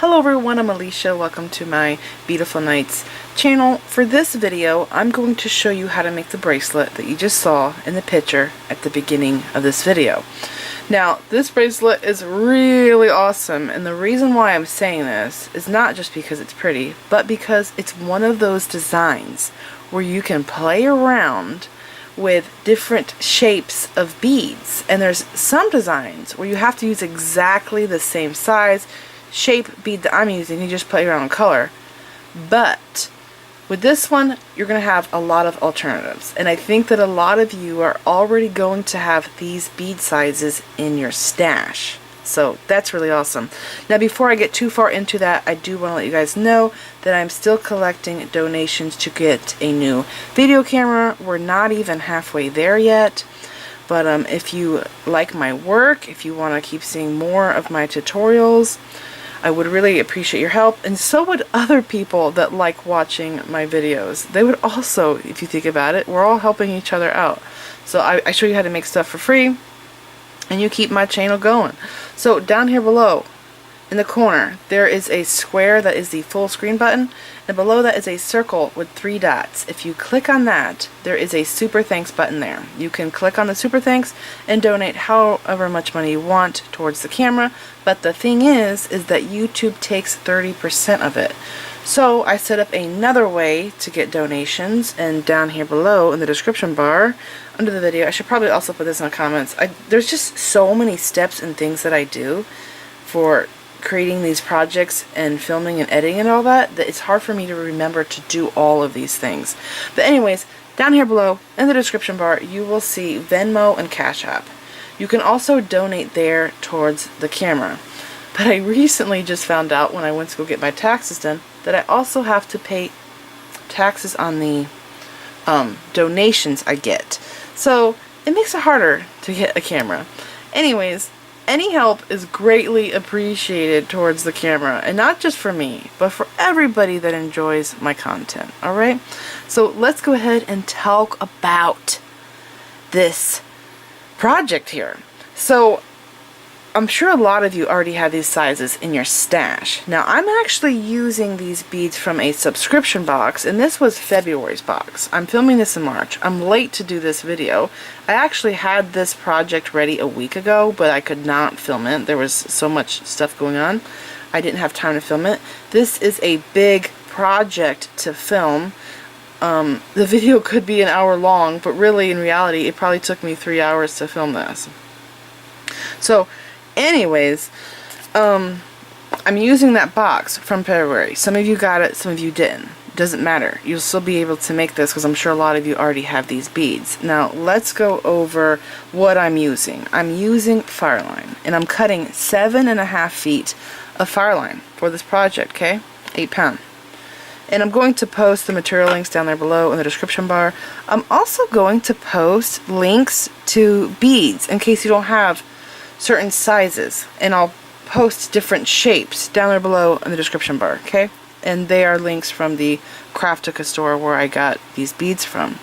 Hello everyone, I'm Alicia. Welcome to my Beautiful Nights channel. For this video, I'm going to show you how to make the bracelet that you just saw in the picture at the beginning of this video. Now, this bracelet is really awesome, and the reason why I'm saying this is not just because it's pretty, but because it's one of those designs where you can play around with different shapes of beads. And there's some designs where you have to use exactly the same size, shape bead that I'm using. You just play around with color. But with this one, you're going to have a lot of alternatives. And I think that a lot of you are already going to have these bead sizes in your stash. So that's really awesome. Now before I get too far into that, I do want to let you guys know that I'm still collecting donations to get a new video camera. We're not even halfway there yet. But if you like my work, if you want to keep seeing more of my tutorials, I would really appreciate your help, and so would other people that like watching my videos. They would also, if you think about it, we're all helping each other out. So I show you how to make stuff for free, and you keep my channel going. So down here below, in the corner, there is a square that is the full screen button, and below that is a circle with 3 dots. If you click on that, there is a super thanks button there. You can click on the super thanks and donate however much money you want towards the camera, but the thing is that YouTube takes 30% of it. So I set up another way to get donations, and down here below in the description bar under the video, I should probably also put this in the comments. There's just so many steps and things that I do for creating these projects and filming and editing and all that it's hard for me to remember to do all of these things. But anyways, down here below in the description bar, you will see Venmo and Cash App. You can also donate there towards the camera. But I recently just found out when I went to go get my taxes done that I also have to pay taxes on the donations I get. So it makes it harder to get a camera. Anyways, any help is greatly appreciated towards the camera, and not just for me, but for everybody that enjoys my content, alright? So let's go ahead and talk about this project here. So I'm sure a lot of you already have these sizes in your stash. Now I'm actually using these beads from a subscription box, and this was February's box. I'm filming this in March. I'm late to do this video. I actually had this project ready a week ago, but I could not film it. There was so much stuff going on. I didn't have time to film it. This is a big project to film. The video could be an hour long, but really in reality it probably took me 3 hours to film this. So anyways, I'm using that box from February. Some of you got it, some of you didn't. Doesn't matter. You'll still be able to make this because I'm sure a lot of you already have these beads. Now let's go over what I'm using. I'm using fireline, and I'm cutting 7.5 feet of fireline for this project, okay? 8 pound. And I'm going to post the material links down there below in the description bar. I'm also going to post links to beads in case you don't have certain sizes, and I'll post different shapes down there below in the description bar, okay? And they are links from the Craftica store where I got these beads from.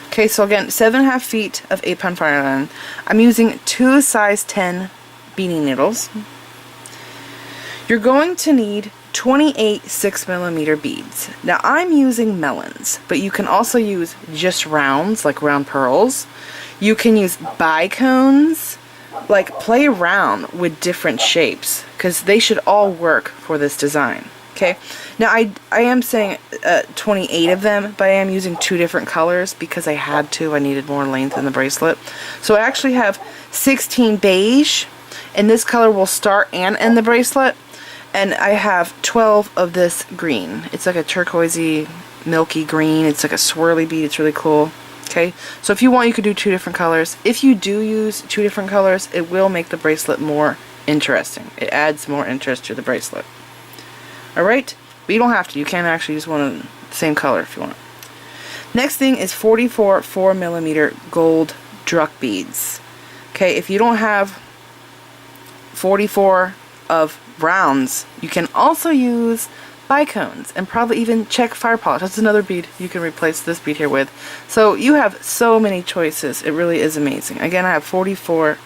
Okay, so again, 7.5 feet of 8 pound fireline. I'm using 2 size 10 beading needles. You're going to need 28 6mm beads. Now I'm using melons, but you can also use just rounds, like round pearls. You can use bicones. Like, play around with different shapes, because they should all work for this design. Okay, now I am saying 28 of them, but I am using 2 different colors because I had to. I needed more length in the bracelet. So I actually have 16 beige, and this color will start and end the bracelet. And I have 12 of this green. It's like a turquoisey, milky green. It's like a swirly bead. It's really cool. Okay, so if you want, you could do 2 different colors. If you do use 2 different colors, it will make the bracelet more interesting. It adds more interest to the bracelet. Alright, but you don't have to. You can actually use one of the same color if you want. Next thing is 44 4mm gold druk beads. Okay, if you don't have 44 of rounds, you can also use bicones and probably even Czech fire polish. That's another bead you can replace this bead here with. So you have so many choices. It really is amazing. Again, I have 44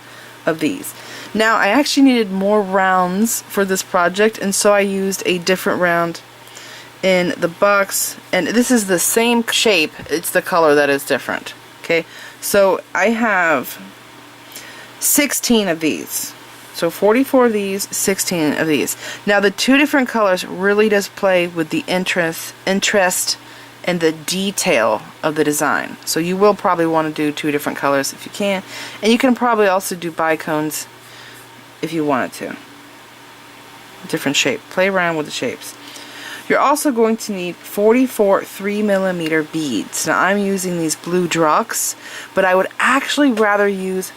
of these. Now I actually needed more rounds for this project, and so I used a different round in the box, and this is the same shape, it's the color that is different. Okay, so I have 16 of these. So 44 of these, 16 of these. Now the two different colors really does play with the interest and the detail of the design. So you will probably want to do two different colors if you can. And you can probably also do bicones if you wanted to. Different shape. Play around with the shapes. You're also going to need 44 3mm beads. Now I'm using these blue druks, but I would actually rather use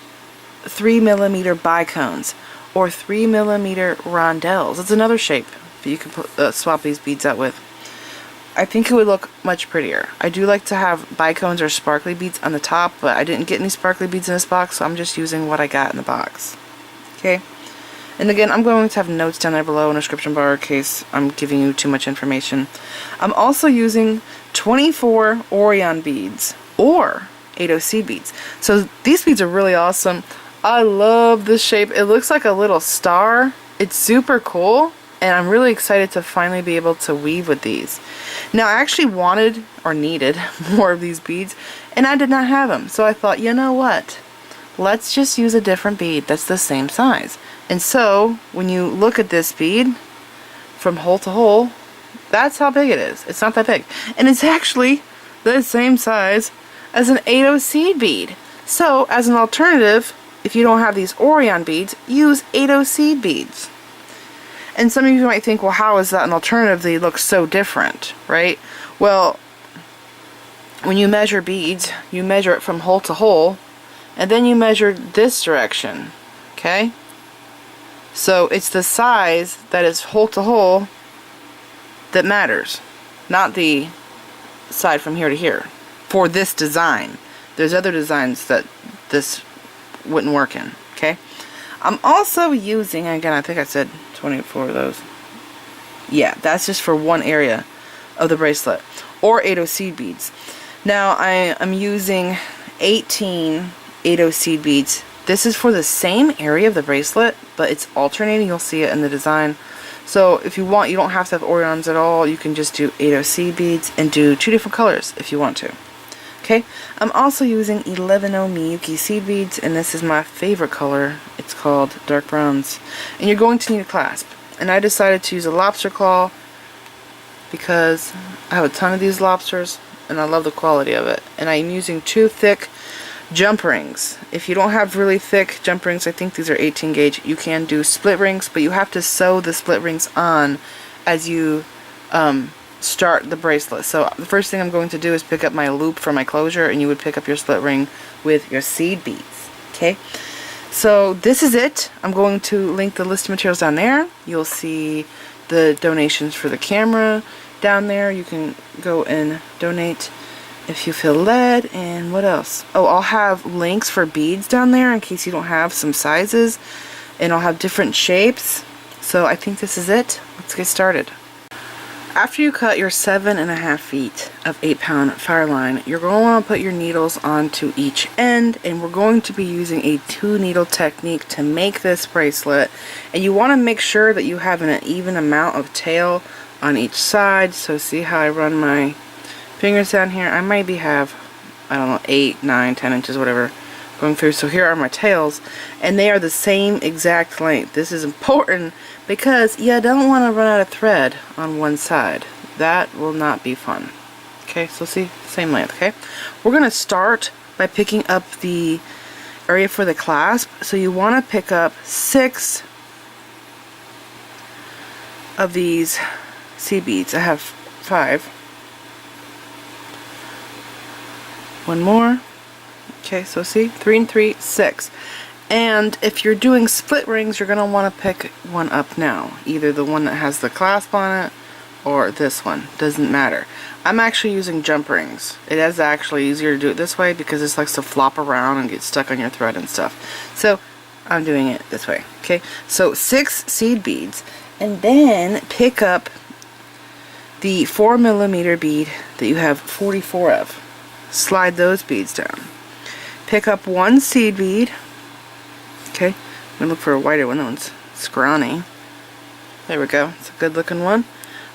3mm bicones or 3mm rondelles. It's another shape that you can swap these beads out with. I think it would look much prettier. I do like to have bicones or sparkly beads on the top, but I didn't get any sparkly beads in this box, so I'm just using what I got in the box. Okay? And again, I'm going to have notes down there below in the description bar in case I'm giving you too much information. I'm also using 24 Orion beads or 80 seed beads. So these beads are really awesome. I love this shape. It looks like a little star. It's super cool, and I'm really excited to finally be able to weave with these. Now I actually wanted or needed more of these beads, and I did not have them. So I thought, you know what? Let's just use a different bead that's the same size. And so when you look at this bead from hole to hole, that's how big it is. It's not that big. And it's actually the same size as an 80 seed bead. So as an alternative, if you don't have these Orion beads, use 80 seed beads. And some of you might think, well, how is that an alternative? They look so different, right? Well, when you measure beads, you measure it from hole to hole, and then you measure this direction, okay? So it's the size that is hole to hole that matters, not the side from here to here for this design. There's other designs that this wouldn't work in, okay? I'm also using, again, I think I said 24 of those. Yeah, that's just for one area of the bracelet, or 80 seed beads. Now I am using 18 80 seed beads. This is for the same area of the bracelet, but it's alternating. You'll see it in the design. So if you want, you don't have to have Orions at all. You can just do 80 seed beads and do two different colors if you want to. Okay, I'm also using 11 miyuki seed beads, and this is my favorite color. It's called dark browns. And you're going to need a clasp. And I decided to use a lobster claw because I have a ton of these lobsters and I love the quality of it. And I'm using two thick jump rings. If you don't have really thick jump rings, I think these are 18 gauge, you can do split rings, but you have to sew the split rings on as you start the bracelet. So the first thing I'm going to do is pick up my loop for my closure, and you would pick up your split ring with your seed beads. Okay, so this is it. I'm going to link the list of materials down there. You'll see the donations for the camera down there. You can go and donate if you feel led. And what else? Oh, I'll have links for beads down there in case you don't have some sizes, and I'll have different shapes. So I think this is it. Let's get started. After you cut your 7.5 feet of 8-pound fireline, you're going to want to put your needles onto each end, and we're going to be using a 2-needle technique to make this bracelet. And you want to make sure that you have an even amount of tail on each side. So see how I run my fingers down here? I maybe have, I don't know, 8, 9, 10 inches, whatever, going through. So here are my tails, and they are the same exact length. This is important because you don't want to run out of thread on one side. That will not be fun. Okay, so see, same length. Okay, we're going to start by picking up the area for the clasp. So you want to pick up 6 of these seed beads. I have 5. One more. Okay, so see, 3 and 3, 6. And if you're doing split rings, you're going to want to pick one up now. Either the one that has the clasp on it or this one. Doesn't matter. I'm actually using jump rings. It is actually easier to do it this way because this likes to flop around and get stuck on your thread and stuff. So I'm doing it this way. Okay, so 6 seed beads, and then pick up the 4mm bead that you have 44 of. Slide those beads down. Pick up 1 seed bead. Okay, I'm gonna look for a whiter one. That one's scrawny. There we go. It's a good looking one.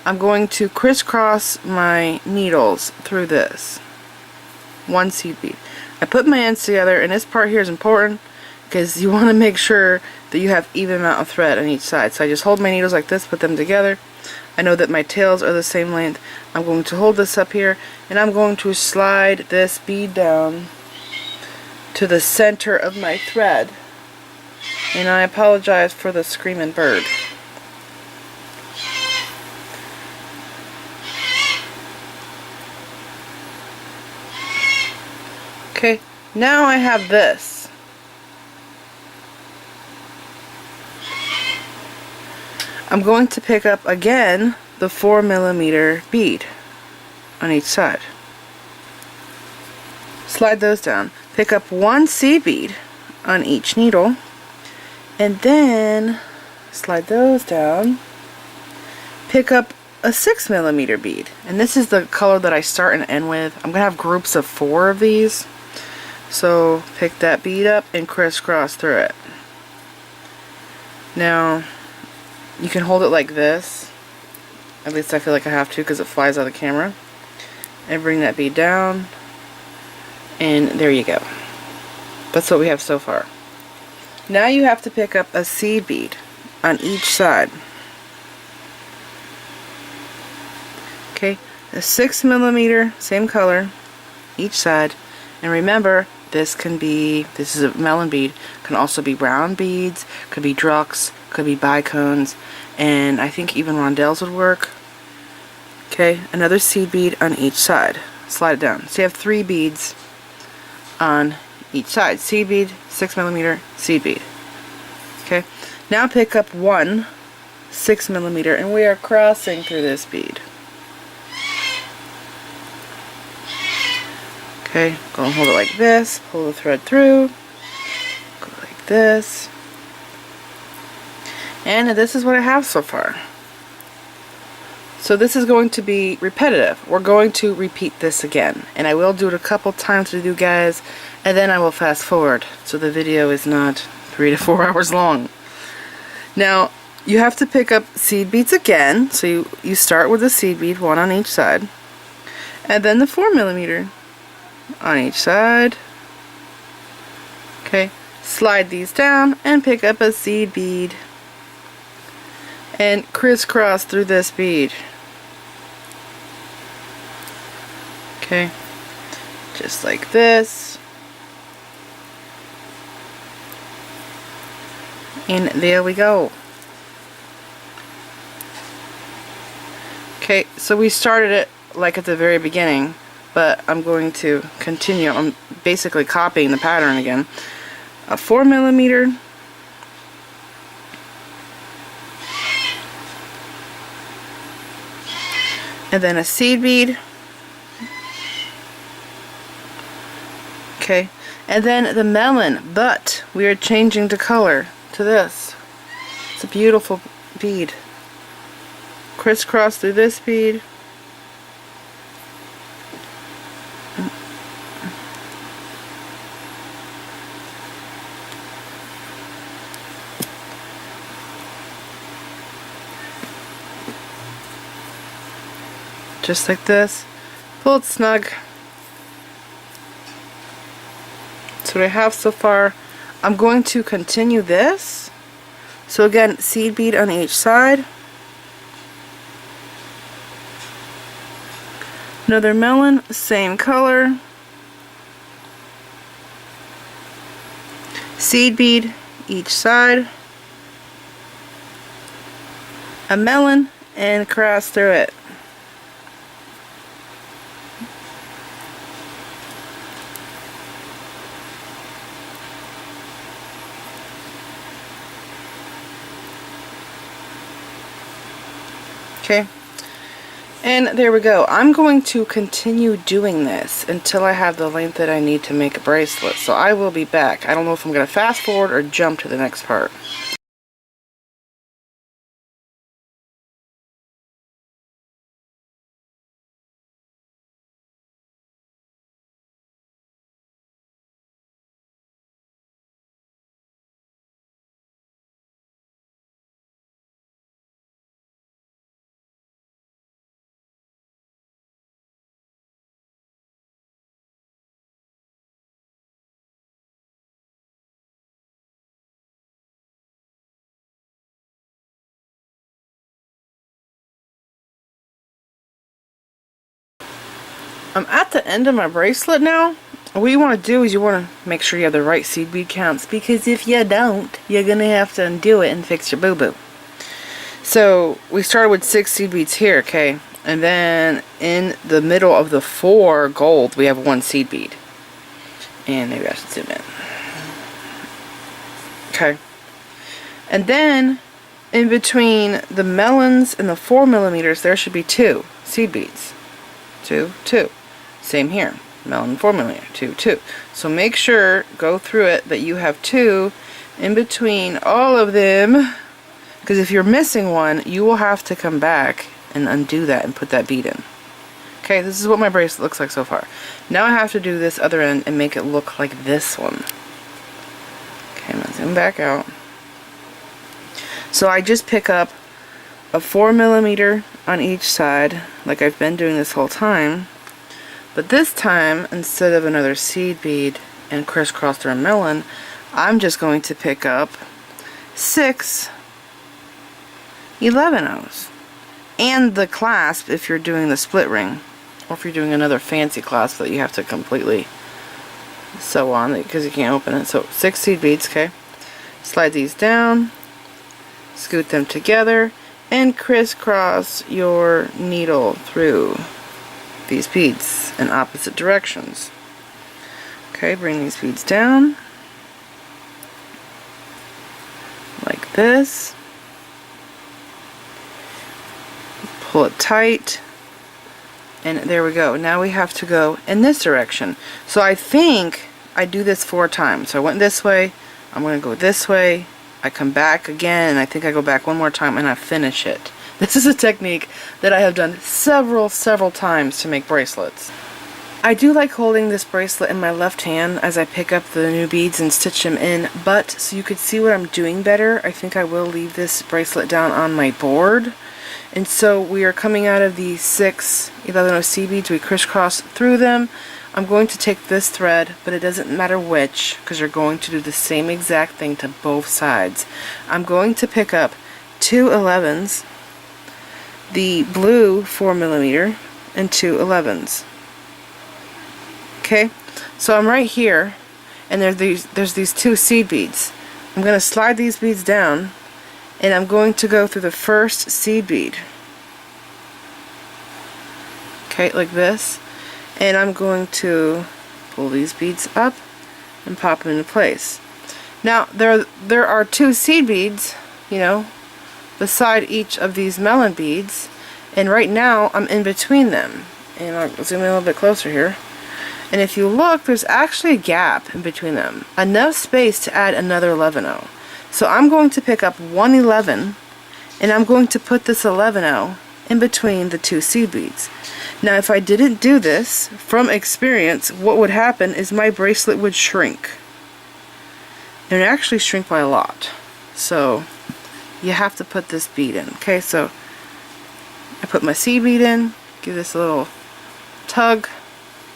I'm going to crisscross my needles through this. One seed bead. I put my ends together, and this part here is important because you want to make sure that you have even amount of thread on each side. So I just hold my needles like this, put them together. I know that my tails are the same length. I'm going to hold this up here, and I'm going to slide this bead down to the center of my thread. And I apologize for the screaming bird. Okay, now I have this. I'm going to pick up again the 4mm bead on each side. Slide those down. Pick up one seed bead on each needle, and then slide those down. Pick up a 6mm bead, and this is the color that I start and end with. I'm gonna have groups of 4 of these. So pick that bead up and crisscross through it. Now you can hold it like this, at least I feel like I have to because it flies out of the camera, and bring that bead down, and there you go. That's what we have so far. Now you have to pick up a seed bead on each side. Okay, a 6mm, same color, each side. And remember, this is a melon bead, can also be round beads, could be druks, could be bicones, and I think even rondelles would work. Okay, another seed bead on each side. Slide it down. So you have 3 beads on each side. Seed bead, 6mm, seed bead. Okay, now pick up one 6mm, and we are crossing through this bead. Okay, go and hold it like this, pull the thread through, go like this, and this is what I have so far. So this is going to be repetitive. We're going to repeat this again, and I will do it a couple times with you guys, and then I will fast forward so the video is not 3 to 4 hours long. Now you have to pick up seed beads again, so you start with a seed bead, one on each side, and then the 4mm on each side. Okay, slide these down and pick up a seed bead and crisscross through this bead. Okay, just like this, and there we go. Okay, so we started it like at the very beginning, but I'm going to continue. I'm basically copying the pattern again. A 4mm, and then a seed bead. Okay, and then the melon, but we are changing the color to this. It's a beautiful bead. Crisscross through this bead. Just like this. Pull it snug. That's what I have so far. I'm going to continue this. So again, seed bead on each side. Another melon, same color. Seed bead each side. A melon, and cross through it. Okay, and there we go. I'm going to continue doing this until I have the length that I need to make a bracelet. So I will be back. I don't know if I'm going to fast forward or jump to the next part. I'm at the end of my bracelet now. What you want to do is you want to make sure you have the right seed bead counts, because if you don't, you're going to have to undo it and fix your boo-boo. So we started with 6 seed beads here, okay? And then in the middle of the 4 gold, we have 1 seed bead. And maybe I should zoom in. Okay. And then in between the melons and the 4 millimeters, there should be 2 seed beads. 2, 2. Same here. Melon 4 millimeter, 2, 2. So make sure, go through it, that you have 2 in between all of them. Because if you're missing one, you will have to come back and undo that and put that bead in. Okay, this is what my bracelet looks like so far. Now I have to do this other end and make it look like this one. Okay, I'm going to zoom back out. So I just pick up a 4 millimeter on each side, like I've been doing this whole time. But this time, instead of another seed bead and crisscross through a melon, I'm just going to pick up 6 11-ohs. And the clasp if you're doing the split ring. Or if you're doing another fancy clasp that you have to completely sew on because you can't open it. So 6 seed beads, okay? Slide these down, scoot them together, and crisscross your needle through these beads in opposite directions. Okay, bring these beads down like this. Pull it tight, and there we go. Now we have to go in this direction. So I think I do this 4 times. So I went this way, I'm going to go this way, I come back again, and I think I go back one more time and I finish it. This is a technique that I have done several times to make bracelets. I do like holding this bracelet in my left hand as I pick up the new beads and stitch them in, but so you could see what I'm doing better, I think I will leave this bracelet down on my board. And so we are coming out of the 6 11-oh seed beads, we crisscross through them. I'm going to take this thread, but it doesn't matter which, because you're going to do the same exact thing to both sides. I'm going to pick up 2 11s, the blue 4 millimeter, and 2 11s. Okay, so I'm right here, and there's these 2 seed beads. I'm going to slide these beads down, and I'm going to go through the first seed bead. Okay, like this. And I'm going to pull these beads up and pop them into place. Now, there are 2 seed beads, you know, beside each of these melon beads, and right now I'm in between them. And I'll zoom in a little bit closer here. And if you look, there's actually a gap in between them. Enough space to add another 11-oh. So I'm going to pick up 1 11, and I'm going to put this 11-oh in between the 2 seed beads. Now if I didn't do this, from experience, what would happen is my bracelet would shrink. It would actually shrink by a lot. So you have to put this bead in. Okay, so I put my seed bead in, give this a little tug.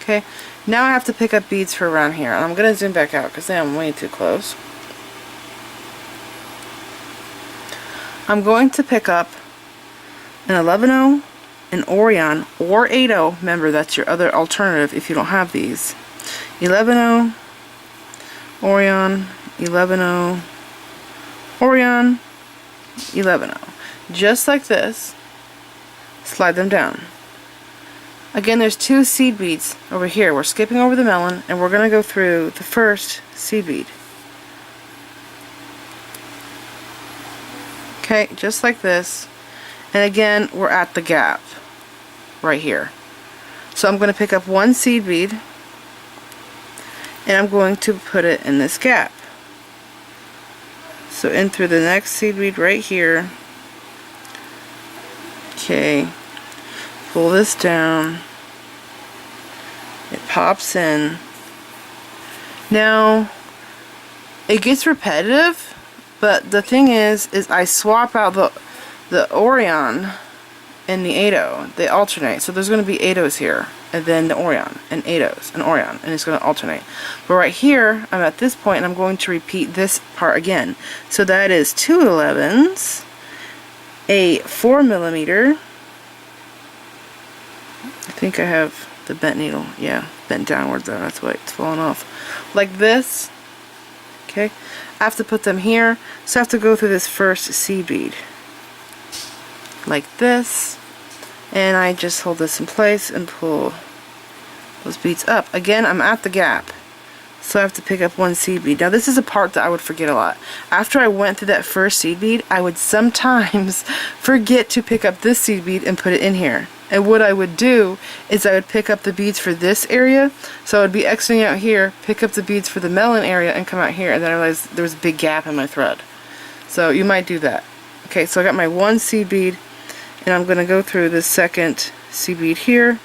Okay, now I have to pick up beads for around here. And I'm going to zoom back out because I'm way too close. I'm going to pick up an 11-oh, an Orion, or 8-oh. Remember, that's your other alternative if you don't have these. 11-oh, Orion, 11-oh, Orion, 11-oh. Just like this. Slide them down. Again, there's 2 seed beads over here. We're skipping over the melon, and we're going to go through the first seed bead. Okay, just like this. And again, we're at the gap right here. So I'm going to pick up 1 seed bead, and I'm going to put it in this gap. So in through the next seed bead right here. Okay, pull this down. It pops in. Now, it gets repetitive, but the thing is I swap out the Orion and the 8-oh. They alternate. So there's going to be 8-ohs here, and then the Orion, and 8-ohs, and Orion, and it's going to alternate. But right here, I'm at this point, and I'm going to repeat this part again. So that is 2 11s, a 4 millimeter. I think I have The bent needle, yeah, bent downward though, that's why it's falling off. Like this, okay? I have to put them here, so I have to go through this first seed bead. Like this, and I just hold this in place and pull those beads up. Again, I'm at the gap, so I have to pick up one seed bead. Now this is a part that I would forget a lot. After I went through that first seed bead, I would sometimes forget to pick up this seed bead and put it in here. And what I would do is I would pick up the beads for this area, so I would be exiting out here, pick up the beads for the melon area, and come out here, and then I realized there was a big gap in my thread. So you might do that. Okay, so I got my one seed bead, and I'm going to go through the second seed bead here,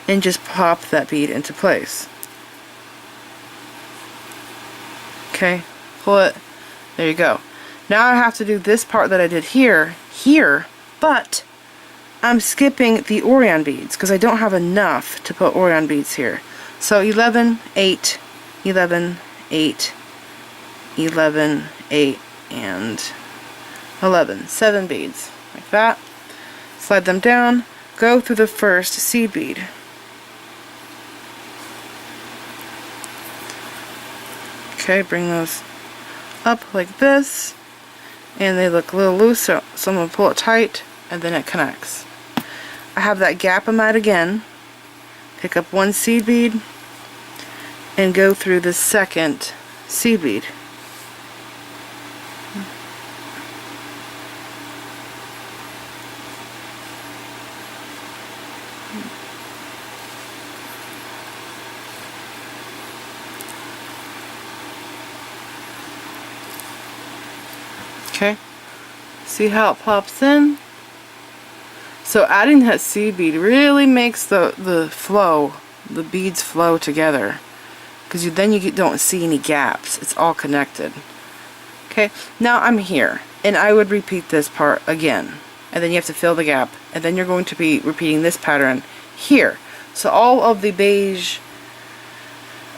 and just pop that bead into place. Okay, pull it, there you go. Now I have to do this part that I did here, but I'm skipping the Orion beads because I don't have enough to put Orion beads here. So 11, 8, 11, 8, 11, 8, and 11. 7 beads, like that. Slide them down, go through the first seed bead. Okay, bring those up like this, and they look a little loose, so I'm going to pull it tight, and then it connects. I have that gap I'm at again, pick up one seed bead, and go through the second seed bead. Okay, see how it pops in? So adding that seed bead really makes the beads flow together, because then you don't see any gaps. It's all connected. Okay, now I'm here, and I would repeat this part again, and then you have to fill the gap, and then you're going to be repeating this pattern here. So all of the beige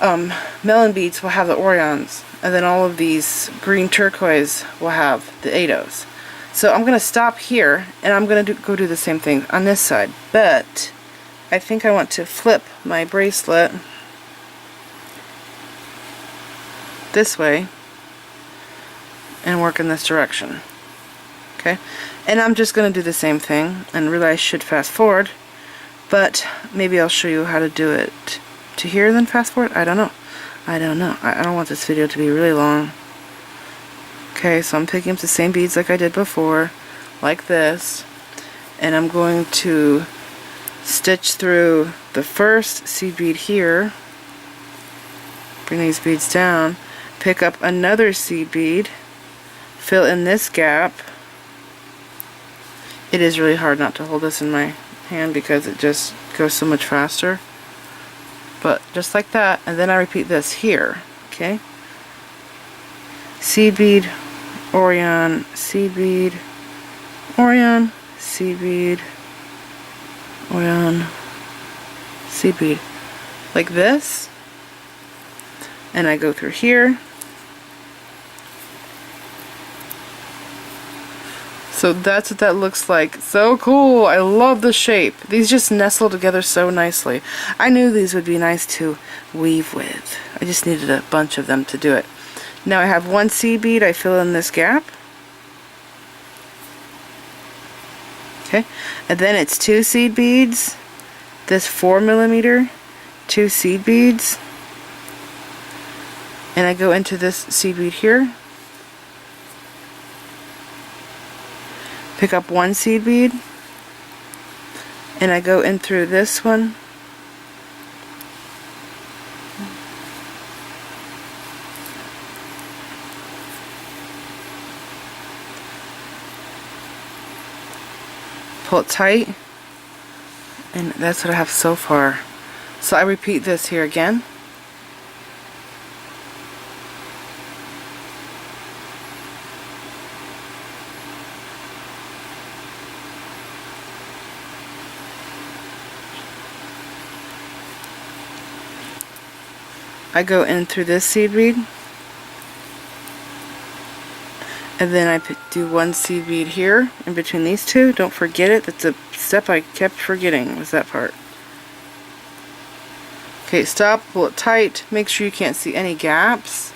melon beads will have the Orions, and then all of these green turquoise will have the Ados. So I'm going to stop here, and I'm going to go do the same thing on this side, but I think I want to flip my bracelet this way and work in this direction. Okay, and I'm just going to do the same thing, and really I should fast forward, but maybe I'll show you how to do it to here then fast forward. I don't know. I don't want this video to be really long. Okay, so I'm picking up the same beads like I did before, like this, and I'm going to stitch through the first seed bead here, bring these beads down, pick up another seed bead, fill in this gap. It is really hard not to hold this in my hand because it just goes so much faster, but just like that, and then I repeat this here. Okay, seed bead, Orion, seed bead, Orion, seed bead, Orion, seed bead, like this, and I go through here. So that's what that looks like. So cool! I love the shape. These just nestle together so nicely. I knew these would be nice to weave with. I just needed a bunch of them to do it. Now I have one seed bead, I fill in this gap. Okay, and then it's 2 seed beads, this 4mm, 2 seed beads, and I go into this seed bead here, pick up one seed bead, and I go in through this one, pull it tight, and that's what I have so far. So I repeat this here again. I go in through this seed bead, and then I do one seed bead here in between these two. Don't forget it. That's a step I kept forgetting, was that part. Okay, stop, pull it tight, make sure you can't see any gaps.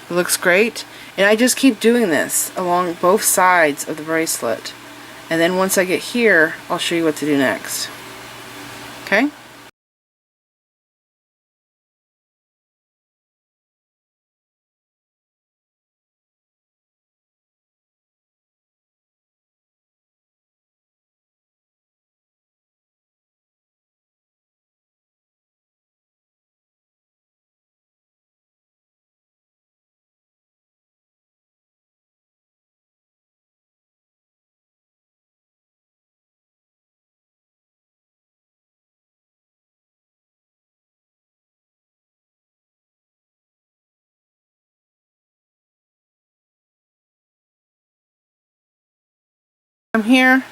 It looks great. And I just keep doing this along both sides of the bracelet. And then once I get here, I'll show you what to do next. Okay? I'm here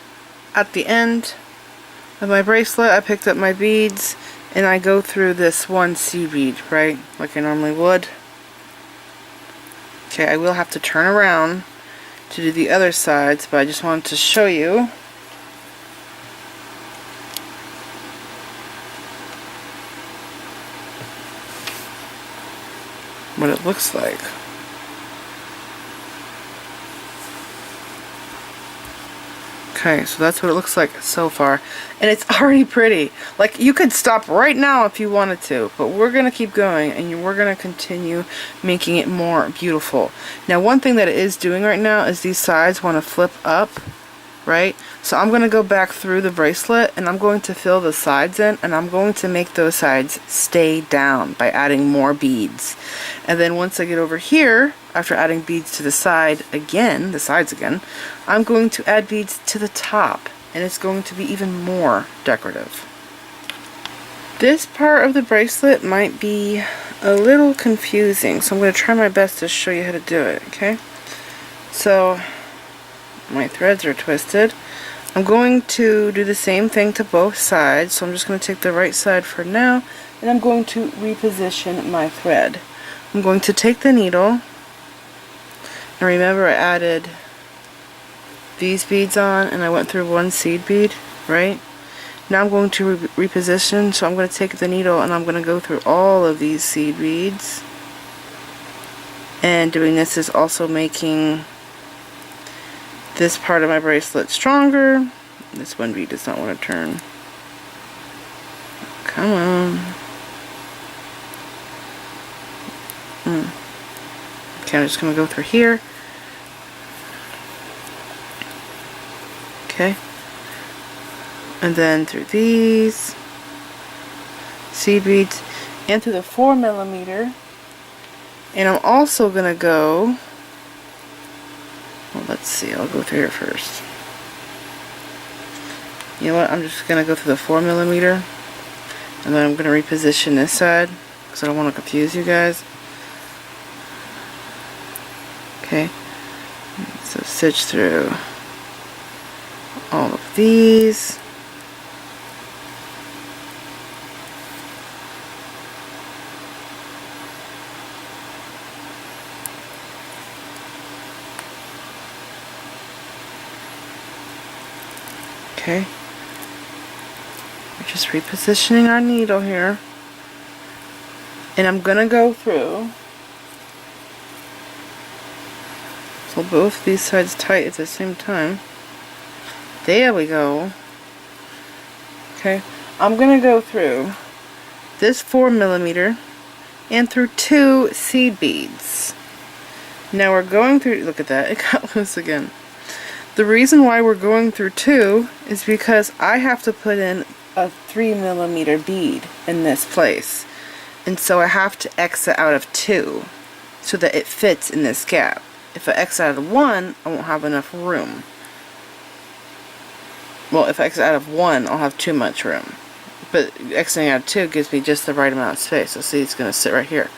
at the end of my bracelet. I picked up my beads and I go through this one seed bead, right? Like I normally would. Okay, I will have to turn around to do the other sides, but I just wanted to show you what it looks like. Okay, so that's what it looks like so far. And it's already pretty. Like, you could stop right now if you wanted to, but we're going to keep going and we're going to continue making it more beautiful. Now, one thing that it is doing right now is these sides want to flip up, right? So I'm going to go back through the bracelet and I'm going to fill the sides in, and I'm going to make those sides stay down by adding more beads. And then once I get over here, after adding beads to the side again, the sides again, I'm going to add beads to the top, and it's going to be even more decorative. This part of the bracelet might be a little confusing, so I'm going to try my best to show you how to do it, okay? So, my threads are twisted. I'm going to do the same thing to both sides, so I'm just going to take the right side for now, and I'm going to reposition my thread. I'm going to take the needle, and remember I added these beads on and I went through one seed bead, right? Now I'm going to reposition, so I'm going to take the needle and I'm going to go through all of these seed beads. And doing this is also making this part of my bracelet stronger. This one bead does not want to turn. Come on. Okay, I'm just going to go through here. Okay. And then through these seed beads and through the 4mm. And I'm also going to go, well, let's see, I'll go through here first. You know what, I'm just going to go through the 4mm, and then I'm going to reposition this side because I don't want to confuse you guys. Okay, so stitch through all of these. Okay, we're just repositioning our needle here, and I'm gonna go through, so both these sides tight at the same time. There we go. Okay, I'm gonna go through this 4mm and through 2 seed beads. Now we're going through, look at that, it got loose again. The reason why we're going through 2 is because I have to put in a 3mm bead in this place. And so I have to exit out of 2 so that it fits in this gap. If I exit out of 1, I won't have enough room. Well, if I exit out of 1, I'll have too much room. But exiting out of 2 gives me just the right amount of space. So see, it's going to sit right here.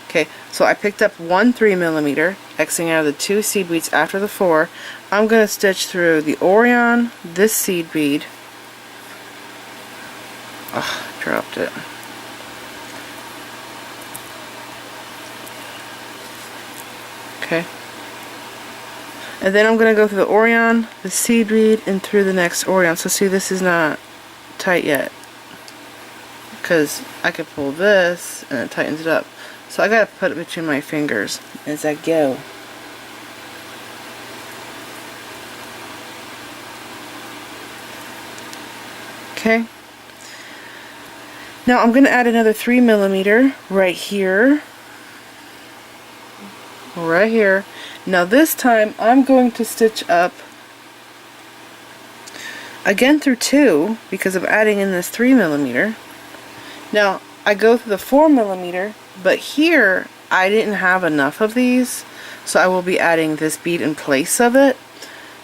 Okay, so I picked up 1 3mm, exiting out of the 2 seed beads after the 4. I'm going to stitch through the Orion, this seed bead. Oh, dropped it. Okay. And then I'm going to go through the Orion, the seed bead, and through the next Orion. So see, this is not tight yet. because I could pull this and it tightens it up. So I gotta put it between my fingers as I go. Okay. Now I'm gonna add another 3mm right here. Right here. Now this time I'm going to stitch up again through 2 because I'm adding in this 3mm. Now I go through the 4mm, but here I didn't have enough of these, so I will be adding this bead in place of it.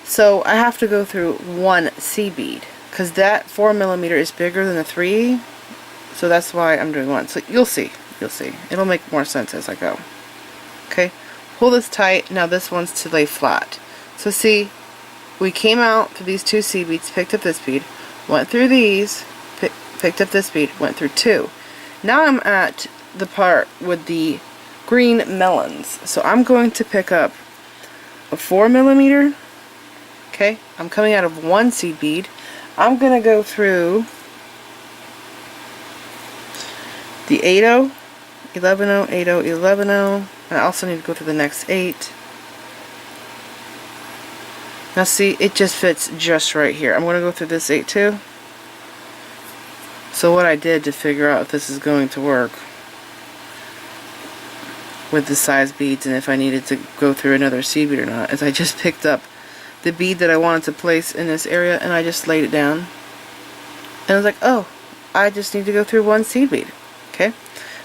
So I have to go through 1 seed bead because that 4mm is bigger than the 3, so that's why I'm doing 1. So you'll see, it'll make more sense as I go. Okay, pull this tight. Now this one's to lay flat. So see, we came out through these 2 seed beads, picked up this bead, went through these, picked up this bead, went through 2. Now I'm at the part with the green melons. So I'm going to pick up a 4mm. Okay, I'm coming out of 1 seed bead. I'm going to go through the 8-0, 11-0, 8-0, 11-0. And I also need to go through the next 8. Now see, it just fits just right here. I'm going to go through this 8 too. So what I did to figure out if this is going to work with the size beads and if I needed to go through another seed bead or not is I just picked up the bead that I wanted to place in this area and I just laid it down. And I was like, oh, I just need to go through 1 seed bead. Okay,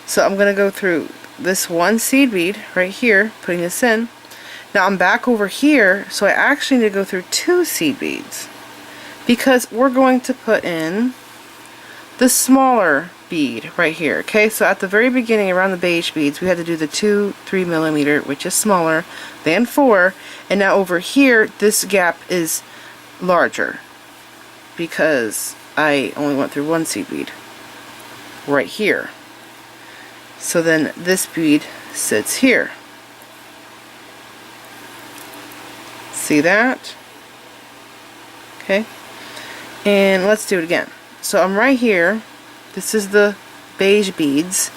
so I'm going to go through this 1 seed bead right here, putting this in. Now I'm back over here, so I actually need to go through 2 seed beads because we're going to put in the smaller bead right here. Okay, so at the very beginning around the beige beads we had to do the 2 3mm, which is smaller than 4, and now over here this gap is larger because I only went through 1 seed bead right here. So then this bead sits here. See that? Okay, and let's do it again. So I'm right here. This is the beige beads.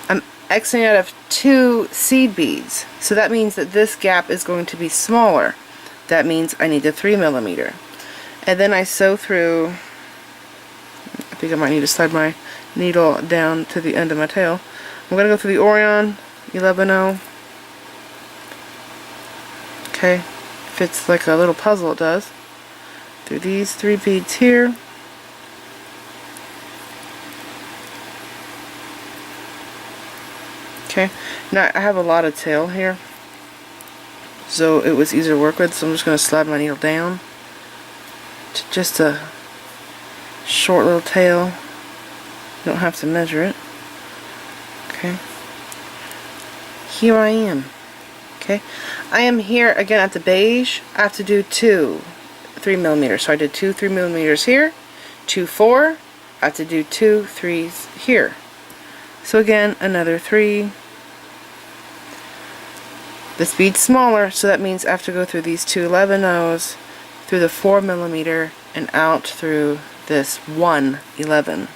I'm Xing out of 2 seed beads. So that means that this gap is going to be smaller. That means I need a 3mm. And then I sew through, I think I might need to slide my needle down to the end of my tail. I'm going to go through the Orion, 11-0. Okay, fits like a little puzzle, it does. Through these 3 beads here. Okay, now I have a lot of tail here, so it was easier to work with, so I'm just going to slide my needle down to just a short little tail. You don't have to measure it. Okay, here I am. Okay, I am here again at the beige. I have to do 2 3mm, so I did 2 3mm here, 2 4. I have to do 2 3s here. So again, another 3. This bead's smaller, so that means I have to go through these 2 11-0s, through the 4mm, and out through this 1 11.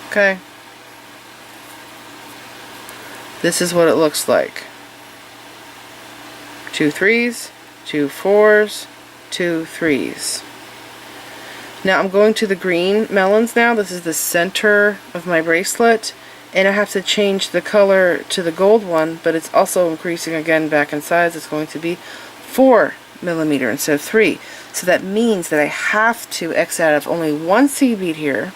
Okay. This is what it looks like. 2 3s, 2 4s, 2 3s. Now I'm going to the green melons now. This is the center of my bracelet. And I have to change the color to the gold one, but it's also increasing again back in size. It's going to be 4mm instead of 3. So that means that I have to X out of only 1 seed bead here,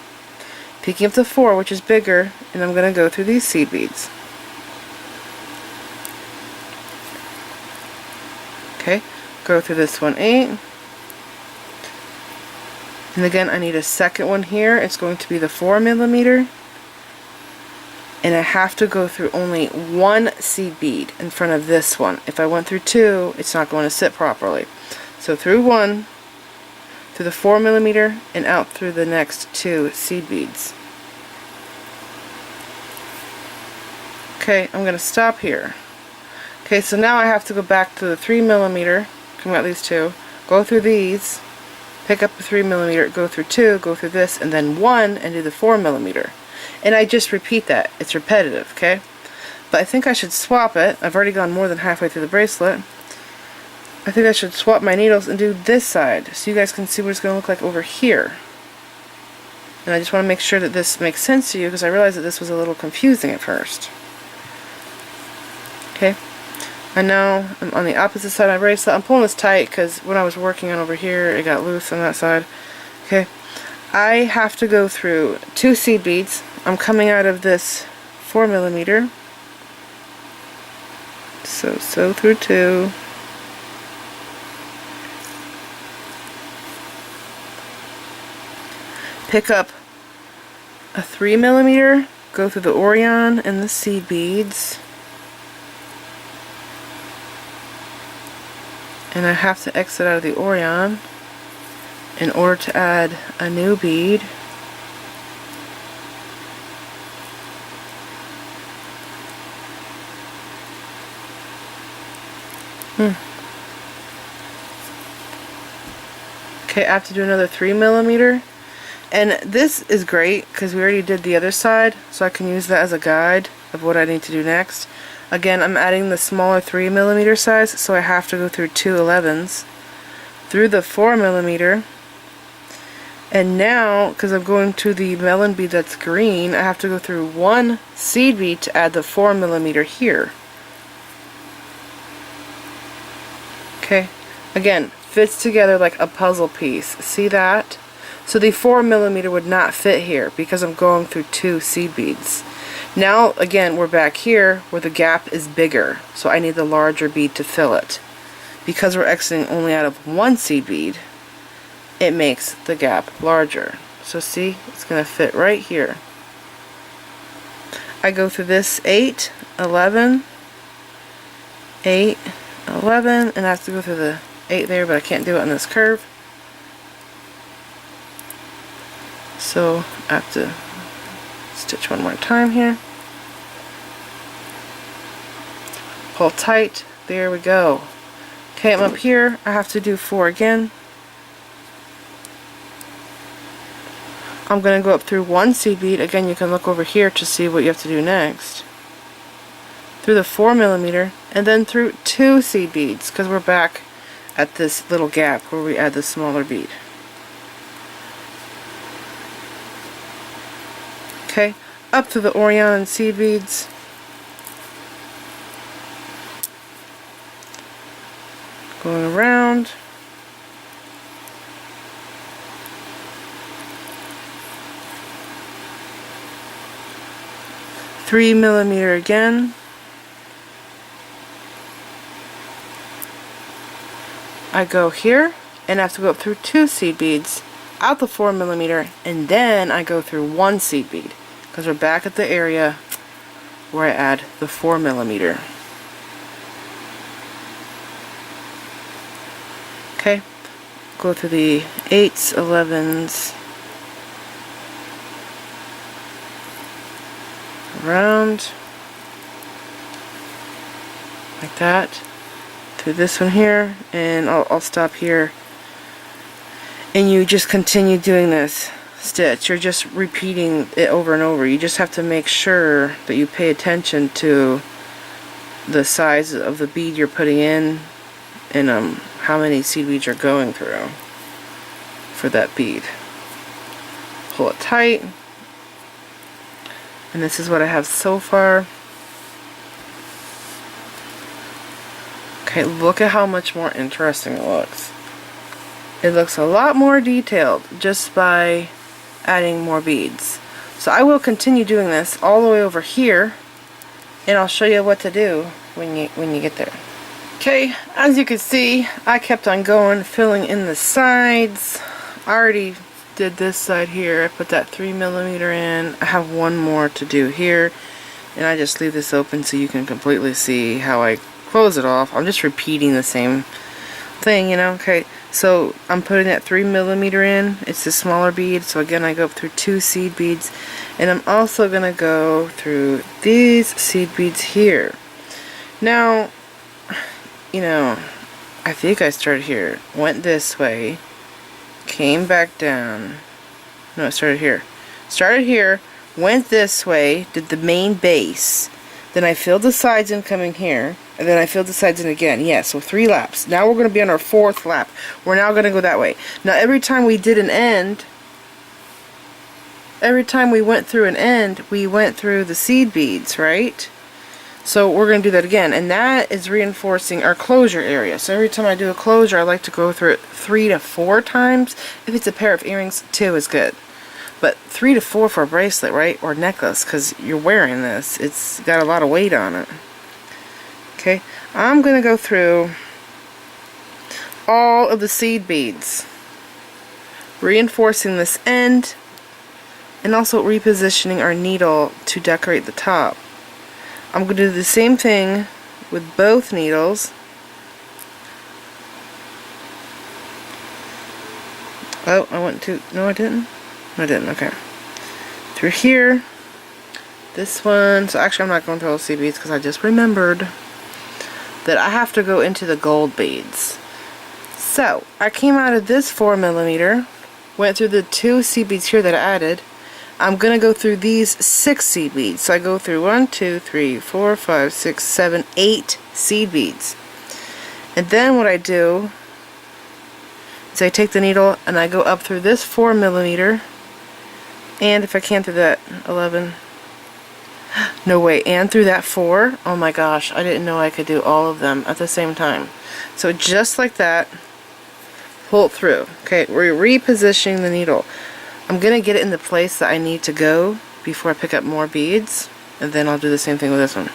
picking up the 4, which is bigger, and I'm going to go through these seed beads. Okay, go through this 1 8. And again, I need a second one here. It's going to be the 4mm. And I have to go through only 1 seed bead in front of this one. If I went through 2, it's not going to sit properly. So through 1, through the 4mm, and out through the next 2 seed beads. Okay, I'm going to stop here. Okay, so now I have to go back to the 3mm, come out these 2, go through these, pick up a 3mm, go through 2, go through this, and then 1, and do the 4mm. And I just repeat that. It's repetitive, okay? But I think I should swap it. I've already gone more than halfway through the bracelet. I think I should swap my needles and do this side so you guys can see what it's going to look like over here. And I just want to make sure that this makes sense to you because I realized that this was a little confusing at first. Okay, and now I'm on the opposite side of my bracelet. I'm pulling this tight because when I was working on over here, it got loose on that side. Okay, I have to go through 2 seed beads. I'm coming out of this 4mm. So through 2. Pick up a 3mm, go through the Orion and the seed beads. And I have to exit out of the Orion in order to add a new bead. Okay, I have to do another 3mm. And this is great because we already did the other side, so I can use that as a guide of what I need to do next. Again, I'm adding the smaller 3mm size, so I have to go through 2 11s, through the 4mm, and now, because I'm going to the melon bead that's green, I have to go through 1 seed bead to add the 4mm here. Okay, again, fits together like a puzzle piece. See that? So the 4mm would not fit here because I'm going through 2 seed beads. Now again we're back here where the gap is bigger, so I need the larger bead to fill it. Because we're exiting only out of 1 seed bead, it makes the gap larger. So see, it's going to fit right here. I go through this 8, 11, 8, 11, and I have to go through the 8 there, but I can't do it on this curve. So I have to stitch one more time here. Pull tight. There we go. Okay, I'm up here. I have to do 4 again. I'm going to go up through 1 seed bead. Again, you can look over here to see what you have to do next. Through the 4mm, and then through 2 seed beads, because we're back at this little gap where we add the smaller bead. Okay, up through the Orion and seed beads. Going around. $3mm again. I go here and I have to go up through 2 seed beads, out the 4mm, and then I go through 1 seed bead because we're back at the area where I add the 4mm. Okay, go through the 8s, 11s, around like that, through this one here, and I'll stop here, and you just continue doing this stitch. You're just repeating it over and over. You just have to make sure that you pay attention to the size of the bead you're putting in and how many seed beads you're going through for that bead. Pull it tight. And this is what I have so far. Okay, look at how much more interesting it looks. It looks a lot more detailed just by adding more beads. So I will continue doing this all the way over here, and I'll show you what to do when you get there. Okay, as you can see, I kept on going, filling in the sides. I already did this side here. I put that 3mm in. I have one more to do here, and I just leave this open so you can completely see how I close it off. I'm just repeating the same thing, you know. Okay, so I'm putting that 3mm in. It's a smaller bead, so again I go up through 2 seed beads, and I'm also gonna go through these seed beads here. Now, you know, I think I started here, went this way, came back down. No, it started here. Started here, went this way, did the main base. Then I filled the sides in coming here, and then I filled the sides in again. Yeah, so 3 laps. Now we're going to be on our 4th lap. We're now going to go that way. Now every time we did an end, every time we went through an end, we went through the seed beads, right? So we're going to do that again, and that is reinforcing our closure area. So every time I do a closure, I like to go through it 3 to 4 times. If it's a pair of earrings, 2 is good. But 3 to 4 for a bracelet, right? Or necklace, because you're wearing this. It's got a lot of weight on it. Okay, I'm going to go through all of the seed beads, reinforcing this end, and also repositioning our needle to decorate the top. I'm going to do the same thing with both needles. Oh, I went to, no I didn't. I didn't, okay. Through here, this one, so actually I'm not going through all the seed beads because I just remembered that I have to go into the gold beads. So, I came out of this 4mm, went through the 2 seed beads here that I added. I'm going to go through these 6 seed beads. So I go through 1, 2, 3, 4, 5, 6, 7, 8 seed beads. And then what I do is I take the needle and I go up through this 4mm, and if I can through that 11, no way, and through that 4. Oh my gosh, I didn't know I could do all of them at the same time. So just like that, pull it through. Okay, we're repositioning the needle. I'm going to get it in the place that I need to go before I pick up more beads, and then I'll do the same thing with this one.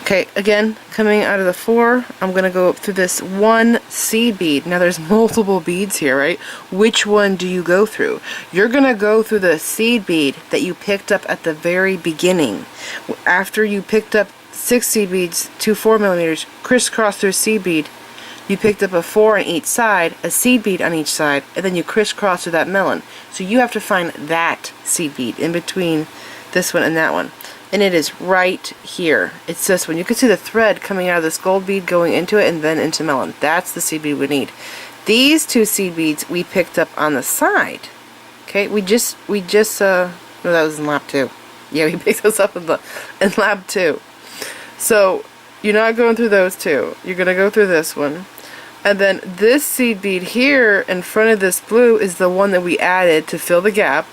Okay, again, coming out of the 4, I'm going to go up through this 1 seed bead. Now there's multiple beads here, right? Which one do you go through? You're going to go through the seed bead that you picked up at the very beginning. After you picked up 6 seed beads, 2 4mm, crisscross through a seed bead, you picked up a 4 on each side, a seed bead on each side, and then you crisscross through that melon. So you have to find that seed bead in between this one and that one. And it is right here. It's this one. You can see the thread coming out of this gold bead going into it and then into melon. That's the seed bead we need. These 2 seed beads we picked up on the side. Okay, no, that was in lap 2. Yeah, we picked those up in lap 2. So you're not going through those 2. You're going to go through this one. And then this seed bead here in front of this blue is the one that we added to fill the gap.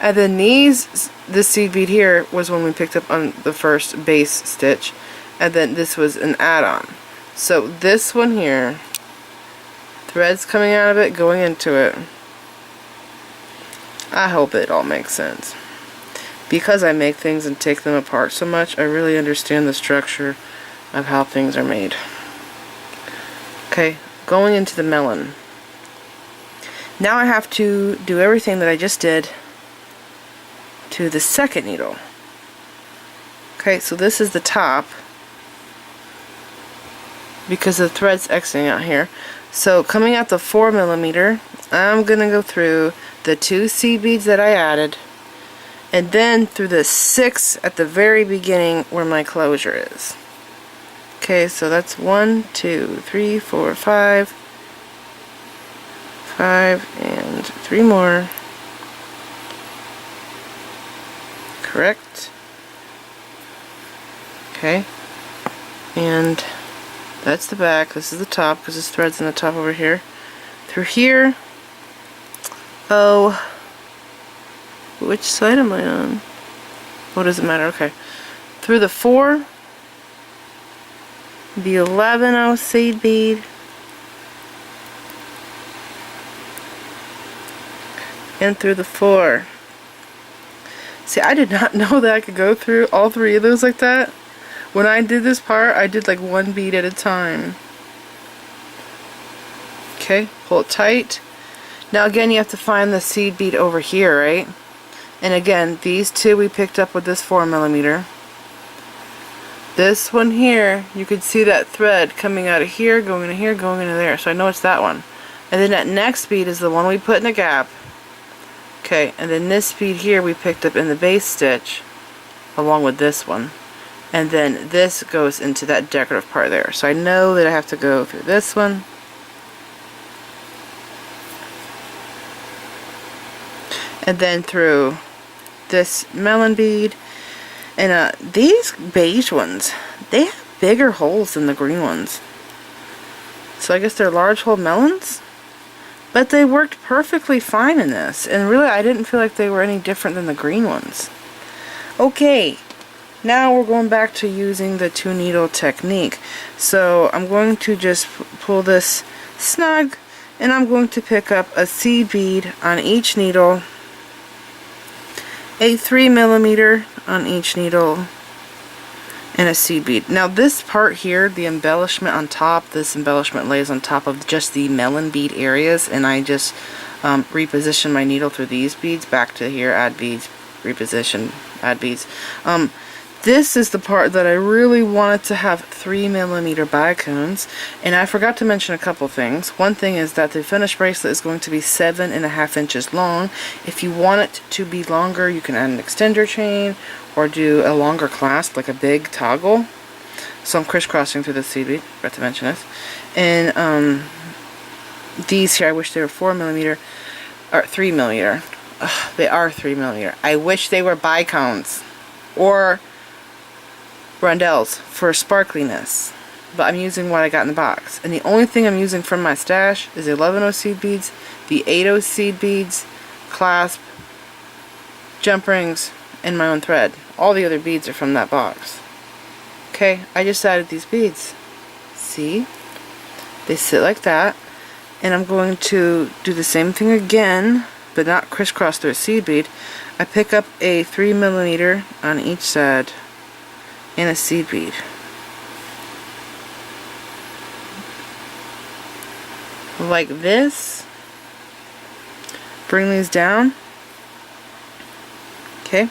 And then this seed bead here was one we picked up on the first base stitch. And then this was an add-on. So this one here, threads coming out of it, going into it. I hope it all makes sense. Because I make things and take them apart so much, I really understand the structure of how things are made. Okay, going into the melon. Now I have to do everything that I just did to the second needle. Okay, so this is the top because the thread's exiting out here. So coming out the 4mm, I'm going to go through the 2 seed beads that I added, and then through the 6 at the very beginning where my closure is. Okay, so that's 1, 2, 3, 4, 5, and 3 more. Correct. Okay, and that's the back. This is the top because this thread's in the top over here. Through here. Oh, which side am I on? What does it matter? Okay, through the 4, the 11 seed bead, and through the 4. See, I did not know that I could go through all 3 of those like that. When I did this part, I did like 1 bead at a time. Okay, pull it tight. Now again, you have to find the seed bead over here, right? And again, these 2 we picked up with this 4mm. This one here, you could see that thread coming out of here, going into here, going into there. So I know it's that one. And then that next bead is the one we put in the gap. Okay, and then this bead here we picked up in the base stitch along with this one. And then this goes into that decorative part there. So I know that I have to go through this one, and then through this melon bead. And these beige ones, they have bigger holes than the green ones. So I guess they're large hole melons? But they worked perfectly fine in this. And really, I didn't feel like they were any different than the green ones. Okay, now we're going back to using the 2-needle technique. So I'm going to just pull this snug, and I'm going to pick up a seed bead on each needle, a 3mm on each needle, and a seed bead. Now this part here, the embellishment on top, this embellishment lays on top of just the melon bead areas, and I just reposition my needle through these beads back to here, add beads, reposition, add beads. This is the part that I really wanted to have 3mm bicones, and I forgot to mention a couple things. One thing is that the finished bracelet is going to be 7.5 inches long. If you want it to be longer, you can add an extender chain or do a longer clasp, like a big toggle. So I'm crisscrossing through the seed bead, forgot to mention this. And these here, I wish they were 4mm or 3mm. Ugh, they are 3mm. I wish they were bicones or rondelles for sparkliness, but I'm using what I got in the box, and the only thing I'm using from my stash is the 11/0 seed beads, the 8/0 seed beads, clasp, jump rings, and my own thread. All the other beads are from that box. Okay, I just added these beads. See? They sit like that, and I'm going to do the same thing again, but not crisscross through a seed bead. I pick up a 3mm on each side and a seed bead. Like this. Bring these down. Okay.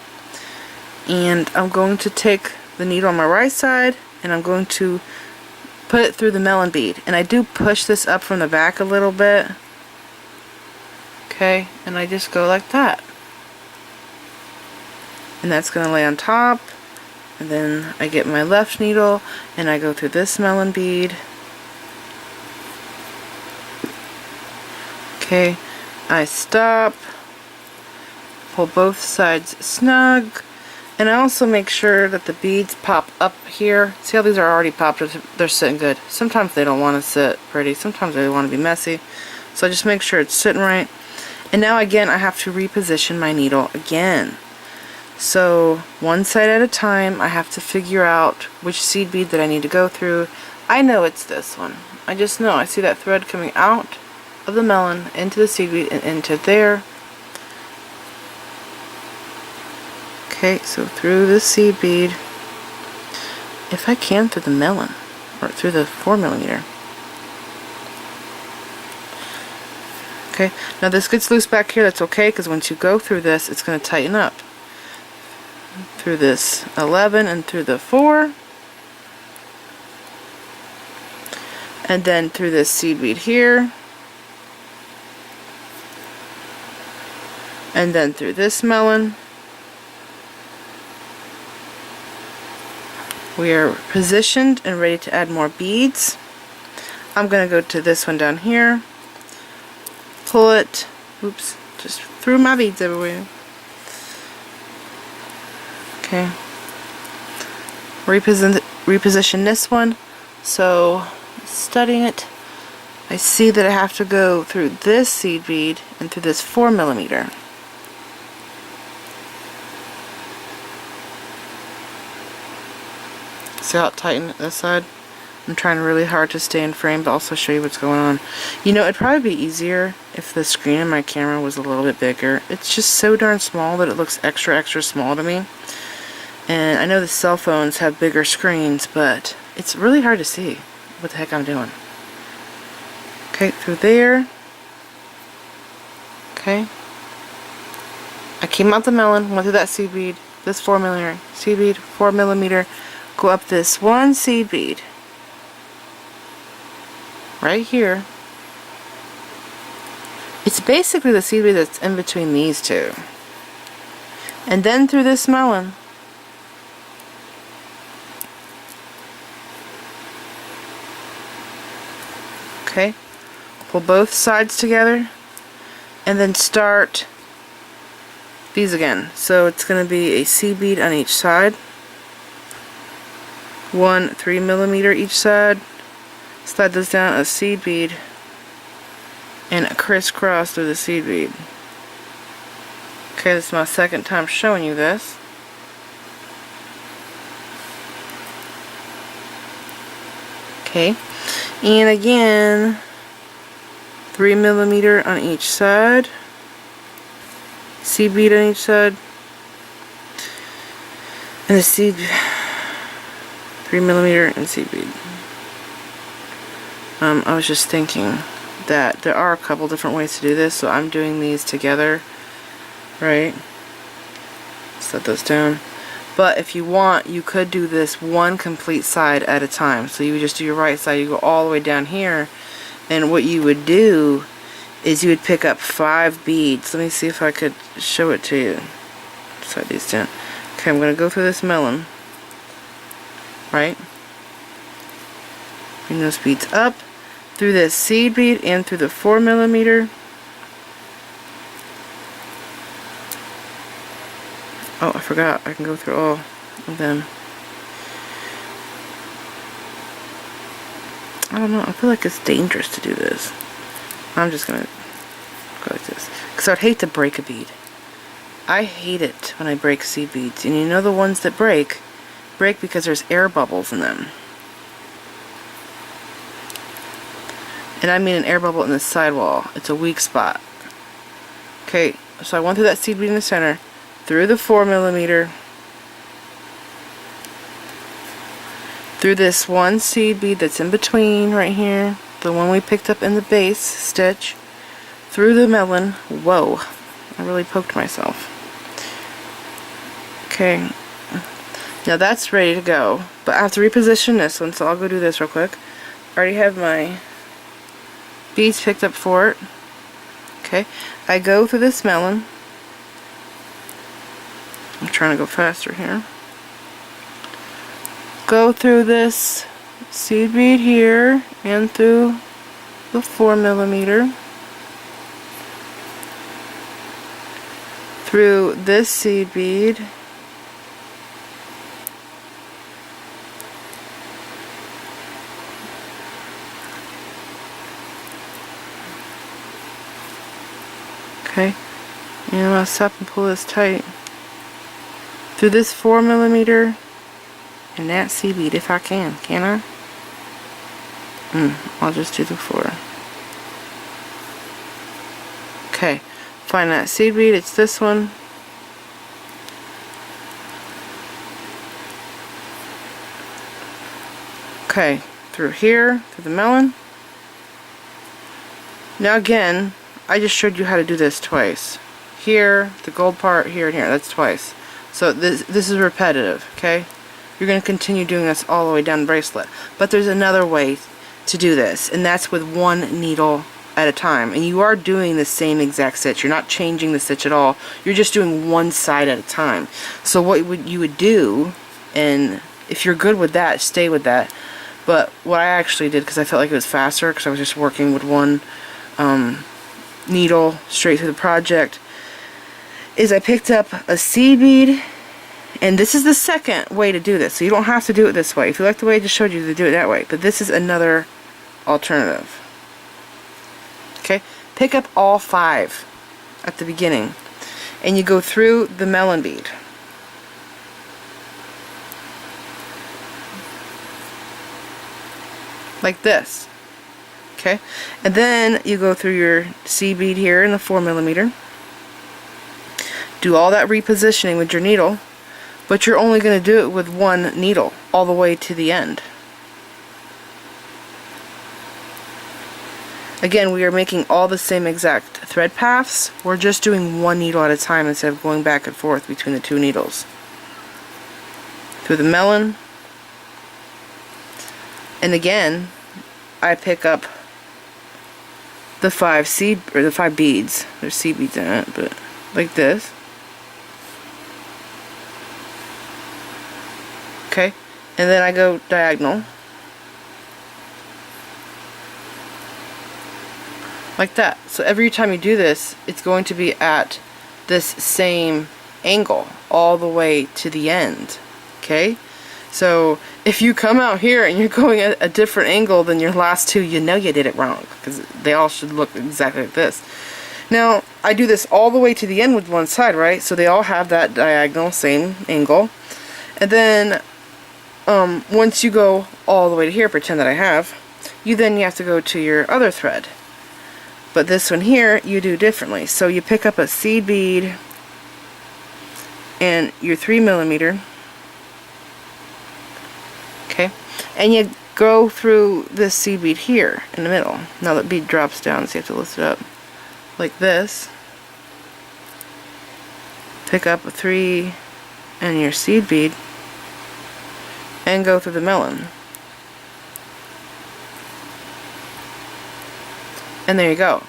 And I'm going to take the needle on my right side and I'm going to put it through the melon bead. And I do push this up from the back a little bit. Okay. And I just go like that. And that's going to lay on top. And then I get my left needle and I go through this melon bead. Okay, I stop, pull both sides snug, and I also make sure that the beads pop up here. See how these are already popped? They're sitting good. Sometimes they don't want to sit pretty, sometimes they want to be messy. So I just make sure it's sitting right. And now again, I have to reposition my needle again. So one side at a time, I have to figure out which seed bead that I need to go through. I know it's this one. I just know. I see that thread coming out of the melon into the seed bead and into there. Okay, so through the seed bead, if I can through the melon, or through the 4mm. Okay, now this gets loose back here, that's okay, because once you go through this, it's going to tighten up. Through this 11 and through the 4, and then through this seed bead here, and then through this melon. We are positioned and ready to add more beads. I'm going to go to this one down here, pull it, oops, just threw my beads everywhere. Okay, reposition this one. So studying it, I see that I have to go through this seed bead and through this 4mm. See how it tightened this side? I'm trying really hard to stay in frame, but also show you what's going on. You know, it'd probably be easier if the screen in my camera was a little bit bigger. It's just so darn small that it looks extra small to me. And I know the cell phones have bigger screens, but it's really hard to see what the heck I'm doing. Okay, through there. Okay. I came out the melon, went through that seed bead, this 4mm, seed bead, 4mm, go up this one seed bead. Right here. It's basically the seed bead that's in between these two. And then through this melon. Okay, pull both sides together and then start these again. So it's going to be a seed bead on each side. One 3mm each side. Slide this down a seed bead and a crisscross through the seed bead. Okay, this is my second time showing you this. Okay, and again 3mm on each side, seed bead on each side, and the seed 3mm and seed bead. I was just thinking that there are a couple different ways to do this, so I'm doing these together, right? Set those down. But if you want, you could do this one complete side at a time. So you would just do your right side, you go all the way down here, and what you would do is you would pick up 5 beads. Let me see if I could show it to you. Slide these down. Okay, I'm going to go through this melon, right? Bring those beads up through this seed bead and through the 4mm. Oh, I forgot. I can go through all of them. I don't know. I feel like it's dangerous to do this. I'm just going to go like this. Because I'd hate to break a bead. I hate it when I break seed beads. And you know the ones that break because there's air bubbles in them. And I mean an air bubble in the sidewall. It's a weak spot. Okay, so I went through that seed bead in the center, through the 4mm, through this one seed bead that's in between right here, the one we picked up in the base stitch, through the melon. Whoa, I really poked myself. Okay, now that's ready to go, but I have to reposition this one, so I'll go do this real quick. I already have my beads picked up for it. Okay, I go through this melon. I'm trying to go faster here. Go through this seed bead here and through the 4mm. Through this seed bead. Okay, and I'll stop and pull this tight. Through this 4mm and that seed bead if I can I? I'll just do the 4. Okay, find that seed bead, it's this one. Okay, through here, through the melon. Now again, I just showed you how to do this twice. Here, the gold part, here and here, that's twice. So this is repetitive, okay? You're going to continue doing this all the way down the bracelet. But there's another way to do this, and that's with one needle at a time. And you are doing the same exact stitch. You're not changing the stitch at all. You're just doing one side at a time. So what you would do, and if you're good with that, stay with that. But what I actually did, because I felt like it was faster, because I was just working with one needle straight through the project, is I picked up a seed bead, and this is the second way to do this, so you don't have to do it this way. If you like the way I just showed you, to do it that way, but this is another alternative. Okay, pick up all 5 at the beginning, and you go through the melon bead. Like this. Okay, and then you go through your seed bead here in the 4mm. Do all that repositioning with your needle, but you're only going to do it with one needle all the way to the end. Again, we are making all the same exact thread paths. We're just doing one needle at a time instead of going back and forth between the 2 needles. Through the melon, and again, I pick up the 5 beads. There's seed beads in it, but like this. Okay, and then I go diagonal like that. So every time you do this, it's going to be at this same angle all the way to the end. Okay, so if you come out here and you're going at a different angle than your last two, you know you did it wrong, because they all should look exactly like this. Now I do this all the way to the end with one side, right? So they all have that diagonal same angle. And then once you go all the way to here, pretend that I have, you have to go to your other thread. But this one here you do differently. So you pick up a seed bead and your 3mm, okay, and you go through this seed bead here in the middle. Now that bead drops down, so you have to lift it up like this. Pick up a 3 and your seed bead and go through the melon. And there you go.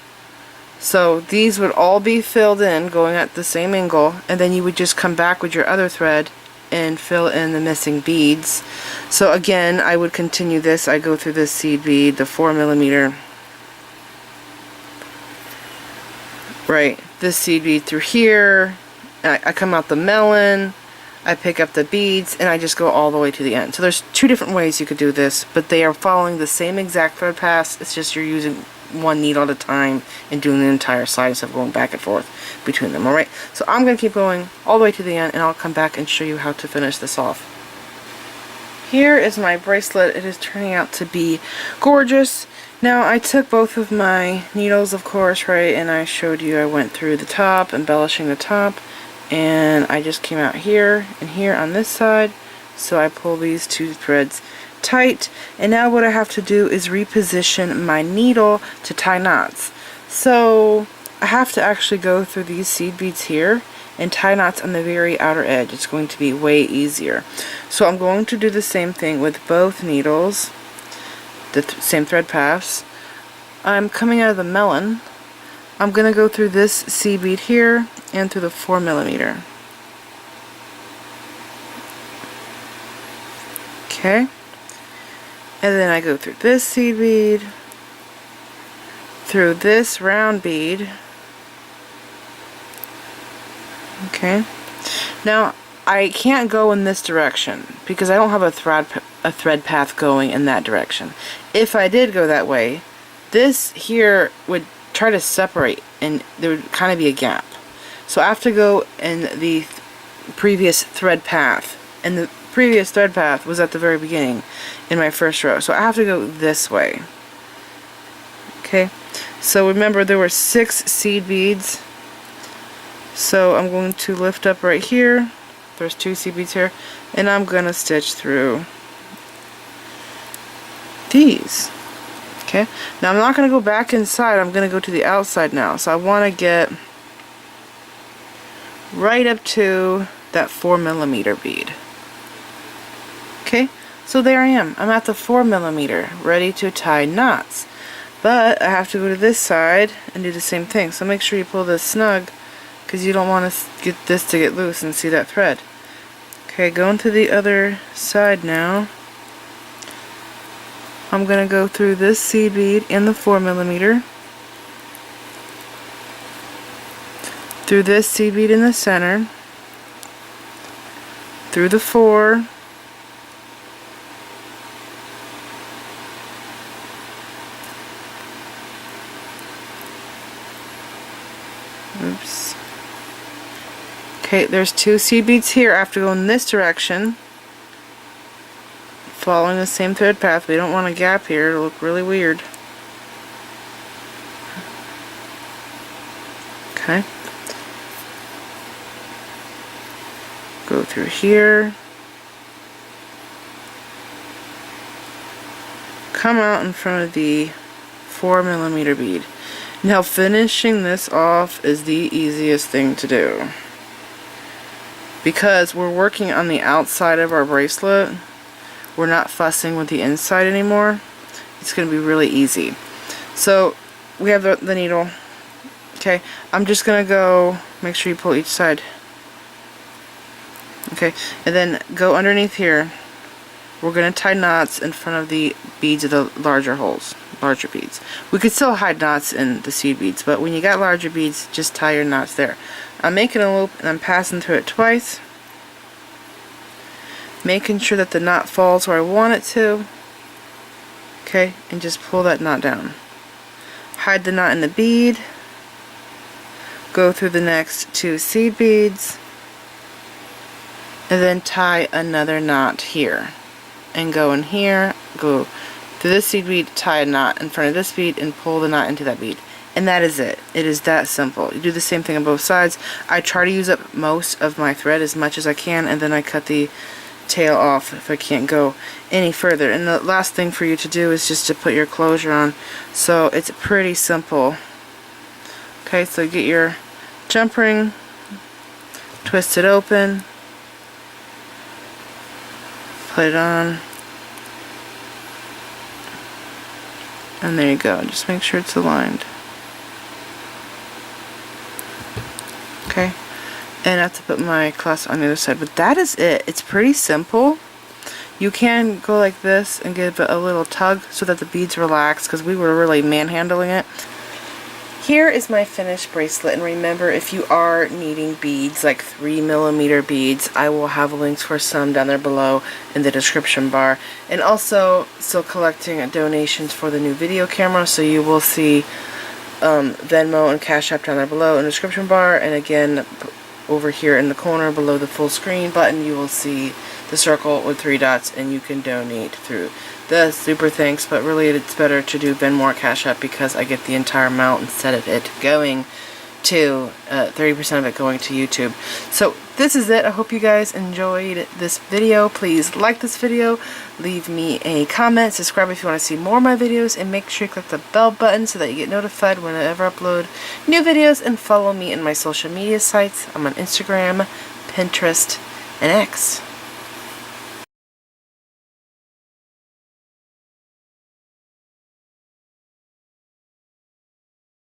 So these would all be filled in going at the same angle, and then you would just come back with your other thread and fill in the missing beads. So again, I would continue this. I go through this seed bead, the 4mm, right, this seed bead through here, I come out the melon, I pick up the beads, and I just go all the way to the end. So there's two different ways you could do this, but they are following the same exact thread pass. It's just you're using one needle at a time and doing the entire side instead of going back and forth between them. Alright, so I'm going to keep going all the way to the end, and I'll come back and show you how to finish this off. Here is my bracelet. It is turning out to be gorgeous. Now I took both of my needles, of course, right, and I showed you I went through the top, embellishing the top, and I just came out here and here on this side. So I pull these two threads tight, and now what I have to do is reposition my needle to tie knots. So I have to actually go through these seed beads here and tie knots on the very outer edge. It's going to be way easier. So I'm going to do the same thing with both needles, the same thread paths. I'm coming out of the melon. I'm going to go through this seed bead here and through the 4mm. Okay. And then I go through this seed bead, through this round bead. Okay. Now I can't go in this direction because I don't have a thread path going in that direction. If I did go that way, this here would try to separate and there would kind of be a gap. So I have to go in the previous thread path, and the previous thread path was at the very beginning in my first row, so I have to go this way. Okay, so remember there were 6 seed beads, so I'm going to lift up right here. There's 2 seed beads here, and I'm going to stitch through these. Okay, now I'm not going to go back inside, I'm going to go to the outside now. So I want to get right up to that 4mm bead. Okay, so there I am. I'm at the 4mm, ready to tie knots. But I have to go to this side and do the same thing. So make sure you pull this snug, because you don't want to get this to get loose and see that thread. Okay, going to the other side now. I'm going to go through this seed bead in the 4mm, through this seed bead in the center, through the 4, oops. Okay, there's 2 seed beads here. I have to go in this direction, following the same thread path. We don't want a gap here, it'll look really weird. Okay. Go through here. Come out in front of the 4mm bead. Now finishing this off is the easiest thing to do, because we're working on the outside of our bracelet. We're not fussing with the inside anymore. It's going to be really easy. So we have the needle. Okay, I'm just going to go, make sure you pull each side. Okay, and then go underneath here. We're going to tie knots in front of the beads of the larger holes, larger beads. We could still hide knots in the seed beads, but when you got larger beads, just tie your knots there. I'm making a loop and I'm passing through it twice, making sure that the knot falls where I want it to. Okay, and just pull that knot down. Hide the knot in the bead. Go through the next 2 seed beads, and then tie another knot here. And go in here, go through this seed bead, tie a knot in front of this bead, and pull the knot into that bead. And that is it. It is that simple. You do the same thing on both sides. I try to use up most of my thread as much as I can, and then I cut the tail off if I can't go any further. And the last thing for you to do is just to put your closure on. So it's pretty simple. Okay, so get your jump ring, twist it open, put it on, and there you go. Just make sure it's aligned. Okay, and I have to put my clasp on the other side, but that is it. It's pretty simple. You can go like this and give it a little tug so that the beads relax, because we were really manhandling it. Here is my finished bracelet, and remember, if you are needing beads, like 3mm beads, I will have links for some down there below in the description bar. And also, still collecting donations for the new video camera, so you will see Venmo and Cash App down there below in the description bar. And again, over here in the corner below the full screen button, you will see the circle with 3 dots, and you can donate through the super thanks. But really, it's better to do Venmo or Cash App, because I get the entire amount instead of it going to 30% of it going to YouTube. So this is it. I hope you guys enjoyed this video. Please like this video, leave me a comment, subscribe if you want to see more of my videos, and make sure you click the bell button so that you get notified whenever I upload new videos. And follow me in my social media sites. I'm on Instagram, Pinterest, and X.